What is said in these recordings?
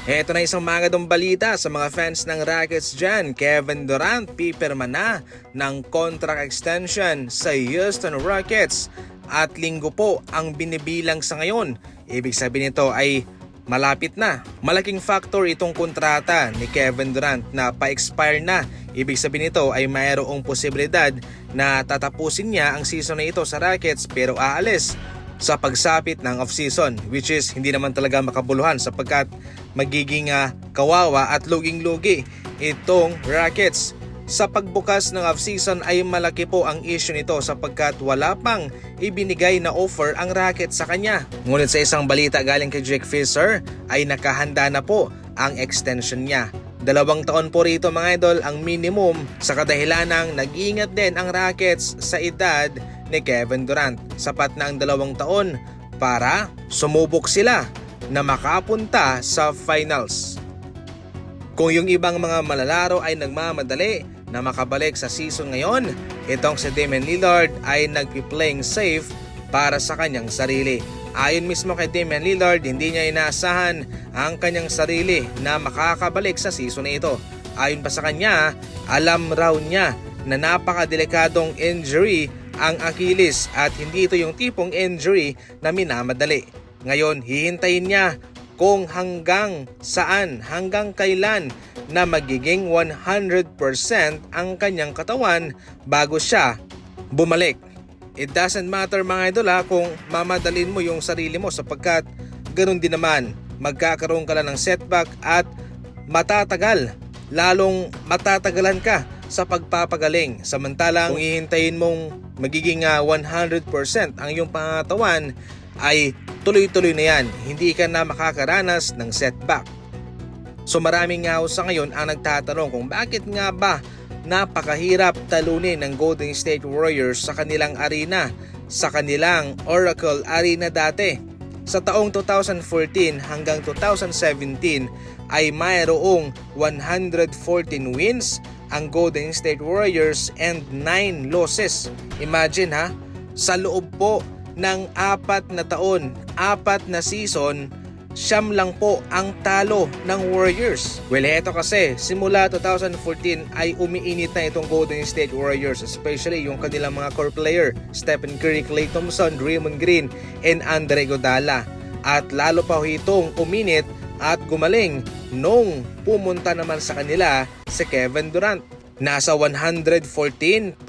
Eto na isang magadong balita sa mga fans ng Rockets dyan. Kevin Durant pipirma na ng contract extension sa Houston Rockets at linggo po ang binibilang sa ngayon. Ibig sabihin nito ay malapit na. Malaking factor itong kontrata ni Kevin Durant na pa-expire na. Ibig sabihin nito ay mayroong posibilidad na tatapusin niya ang season na ito sa Rockets pero aalis sa pagsapit ng off-season, which is hindi naman talaga makabuluhan sapagkat magiging kawawa at luging-lugi itong Rockets. Sa pagbukas ng off-season ay malaki po ang issue nito sapagkat wala pang ibinigay na offer ang Rockets sa kanya. Ngunit sa isang balita galing kay Jake Fisher ay nakahanda na po ang extension niya. 2 taon po rito mga idol ang minimum sa kadahilanang nag-iingat din ang Rockets sa edad ni Kevin Durant. Sapat na ang 2 taon para sumubok sila na makapunta sa finals. Kung yung ibang mga malalaro ay nagmamadali na makabalik sa season ngayon, itong si Damian Lillard ay nagpi-playing safe para sa kanyang sarili. Ayon mismo kay Damian Lillard, hindi niya inaasahan ang kanyang sarili na makakabalik sa season na ito. Ayon pa sa kanya, alam raw niya na napakadelikadong injury ang Achilles at hindi ito yung tipong injury na minamadali. Ngayon, hihintayin niya kung hanggang saan, hanggang kailan na magiging 100% ang kanyang katawan bago siya bumalik. It doesn't matter mga idol kung mamadalin mo yung sarili mo sapagkat ganoon din naman, magkakaroon ka lang ng setback at lalong matatagalan ka sa pagpapagaling. Samantalang kung hihintayin mong magiging 100% ang iyong pangatawan ay tuloy-tuloy na yan, hindi ka na makakaranas ng setback. So maraming nga sa ngayon ang nagtatanong kung bakit nga ba napakahirap talunin ng Golden State Warriors sa kanilang arena, sa kanilang Oracle Arena dati. Sa taong 2014 hanggang 2017 ay mayroong 114 wins ang Golden State Warriors and 9 losses. Imagine sa loob po ng 4 na taon, 4 na season, 9 lang po ang talo ng Warriors. Well, eto kasi, simula 2014 ay umiinit na itong Golden State Warriors, especially yung kanilang mga core player, Stephen Curry, Klay Thompson, Draymond Green, and Andre Iguodala. At lalo pa itong uminit at gumaling nung pumunta naman sa kanila si Kevin Durant. Nasa 114.8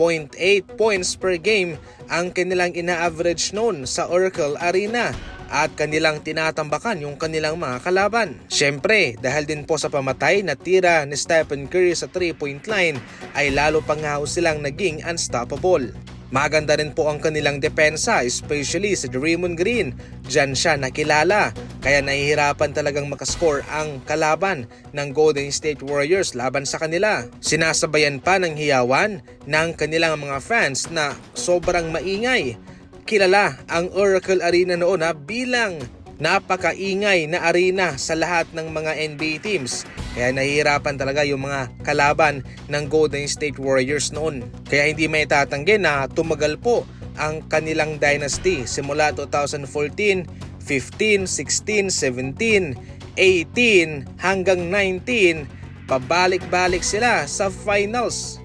points per game ang kanilang ina-average noon sa Oracle Arena at kanilang tinatambakan yung kanilang mga kalaban. Siyempre, dahil din po sa pamatay na tira ni Stephen Curry sa 3-point line ay lalo pang silang naging unstoppable. Maganda rin po ang kanilang depensa, especially si Draymond Green. Diyan siya nakilala, kaya nahihirapan talagang makascore ang kalaban ng Golden State Warriors laban sa kanila. Sinasabayan pa ng hiyawan ng kanilang mga fans na sobrang maingay. Kilala ang Oracle Arena noon bilang napakaingay na arena sa lahat ng mga NBA teams. Kaya nahihirapan talaga yung mga kalaban ng Golden State Warriors noon. Kaya hindi may tatanggi na tumagal po ang kanilang dynasty simula 2014, 15, 16, 17, 18 hanggang 19. Pabalik-balik sila sa finals.